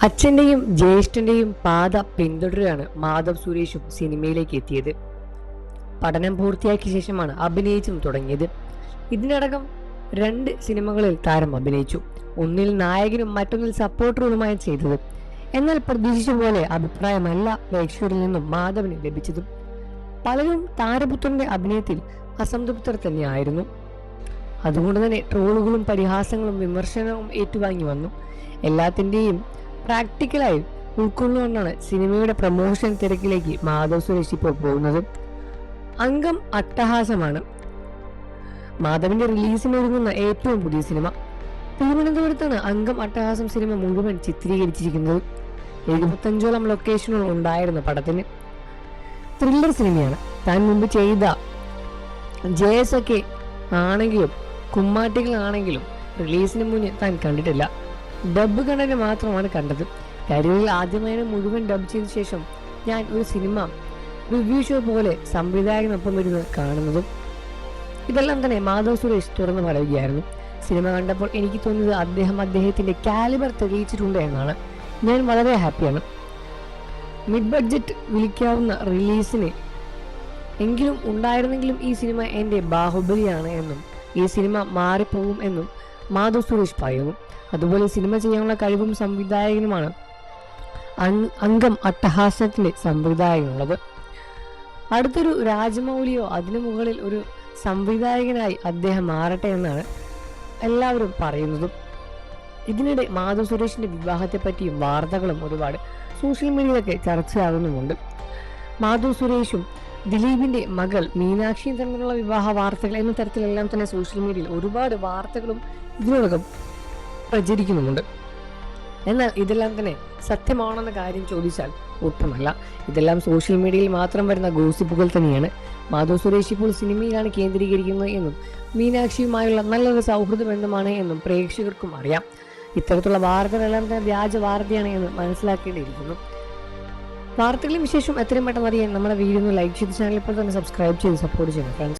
അച്ഛന്റെയും ജ്യേഷ്ഠന്റെയും പാത പിന്തുടരുകയാണ് മാധവ് സുരേഷും സിനിമയിലേക്ക് എത്തിയത്. പഠനം പൂർത്തിയാക്കിയ ശേഷമാണ് അഭിനയിച്ചും തുടങ്ങിയത്. ഇതിനടക്കം 2 സിനിമകളിൽ താരം അഭിനയിച്ചു. ഒന്നിൽ നായകനും മറ്റൊന്നിൽ സപ്പോർട്ടറുമായി ചെയ്തത്. എന്നാൽ പ്രതീക്ഷിച്ച പോലെ അഭിപ്രായമല്ല പ്രേക്ഷകരിൽ നിന്നും മാധവിന് ലഭിച്ചതും. പലരും താരപുത്രന്റെ അഭിനയത്തിൽ അസംതൃപ്തർ തന്നെയായിരുന്നു. അതുകൊണ്ട് തന്നെ ട്രോളുകളും പരിഹാസങ്ങളും വിമർശനവും ഏറ്റുവാങ്ങി വന്നു. എല്ലാത്തിന്റെയും പ്രാക്ടിക്കലായി ഉൾക്കൊള്ളുകൊണ്ടാണ് സിനിമയുടെ പ്രൊമോഷൻ തിരക്കിലേക്ക് മാധവ് സുരേഷ് ഇപ്പോൾ പോകുന്നത്. അംഗം അട്ടഹാസമാണ് മാധവിന്റെ റിലീസിന് ഒരുങ്ങുന്ന ഏറ്റവും പുതിയ സിനിമ. തിരുവനന്തപുരത്താണ് അംഗം അട്ടഹാസം സിനിമ മുഴുവൻ ചിത്രീകരിച്ചിരിക്കുന്നത്. 75ഓളം ലൊക്കേഷനുകൾ ഉണ്ടായിരുന്ന പടത്തിന്. ത്രില്ലർ സിനിമയാണ്. താൻ മുമ്പ് ചെയ്ത ജയസൊക്കെ ആണെങ്കിലും കുമ്മാട്ടികളാണെങ്കിലും റിലീസിന് മുന്നേ താൻ കണ്ടിട്ടില്ല. ഡബ് കണ്ടതിന് മാത്രമാണ് കണ്ടത്. കരിയറിൽ ആദ്യമായി മുഴുവൻ ഡബ് ചെയ്ത ശേഷം ഞാൻ ഒരു സിനിമ റിവ്യൂ ഷോ പോലെ സംവിധായകനൊപ്പം ഇരുന്ന് കാണുന്നതും. ഇതെല്ലാം തന്നെ മാധവ് സുരേഷ് തുറന്നു പറയുകയായിരുന്നു. സിനിമ കണ്ടപ്പോൾ എനിക്ക് തോന്നിയത് അദ്ദേഹത്തിന്റെ കാലിബർ തെളിയിച്ചിട്ടുണ്ട് എന്നാണ്. ഞാൻ വളരെ ഹാപ്പിയാണ്. മിഡ് ബഡ്ജറ്റ് വിളിക്കാവുന്ന റിലീസിന് എങ്കിലും ഉണ്ടായിരുന്നെങ്കിലും ഈ സിനിമ എൻ്റെ ബാഹുബലിയാണ് എന്നും ഈ സിനിമ മാറിപ്പോകും എന്നും മാധവ് സുരേഷ് പറയുന്നു. അതുപോലെ സിനിമ ചെയ്യാനുള്ള കഴിവും സംവിധായകനുമാണ് അംഗം അട്ടഹാസത്തിന്റെ സംവിധായകനുള്ളത്. അടുത്തൊരു രാജമൗലിയോ അതിനു മുകളിൽ ഒരു സംവിധായകനായി അദ്ദേഹം മാറട്ടെ എന്നാണ് എല്ലാവരും പറയുന്നതും. ഇതിനിടെ മാധവ് സുരേഷിന്റെ വിവാഹത്തെ പറ്റിയും വാർത്തകളും ഒരുപാട് സോഷ്യൽ മീഡിയയിലൊക്കെ ചർച്ചയാകുന്നുമുണ്ട്. മാധവ് സുരേഷും ദിലീപിന്റെ മകൾ മീനാക്ഷിയും തമ്മിലുള്ള വിവാഹ വാർത്തകൾ എന്ന തരത്തിലെല്ലാം തന്നെ സോഷ്യൽ മീഡിയയിൽ ഒരുപാട് വാർത്തകളും ഇതിനോടകം പ്രചരിക്കുന്നുമുണ്ട്. എന്നാൽ ഇതെല്ലാം തന്നെ സത്യമാണെന്ന കാര്യം ചോദിച്ചാൽ ഒട്ടുമല്ല. ഇതെല്ലാം സോഷ്യൽ മീഡിയയിൽ മാത്രം വരുന്ന ഗോസിപ്പുകൾ തന്നെയാണ്. മാധവ് സുരേഷ് ഇപ്പോൾ സിനിമയിലാണ് കേന്ദ്രീകരിക്കുന്നത് എന്നും മീനാക്ഷിയുമായുള്ള നല്ലൊരു സൗഹൃദ ബന്ധമാണ് എന്നും പ്രേക്ഷകർക്കും അറിയാം. ഇത്തരത്തിലുള്ള വാർത്തകളെല്ലാം തന്നെ വ്യാജ വാർത്തയാണ് എന്ന് മനസ്സിലാക്കേണ്ടിയിരിക്കുന്നു. വാർത്തകളും വിശേഷം എത്രയും പെട്ടെന്ന് അറിയാൻ നമ്മുടെ വീഡിയോ ഒന്ന് ലൈക്ക് ചെയ്ത് ചാനൽ ഇപ്പോൾ തന്നെ സബ്സ്ക്രൈബ് ചെയ്ത് സപ്പോർട്ട് ചെയ്യണം ഫ്രണ്ട്സ്.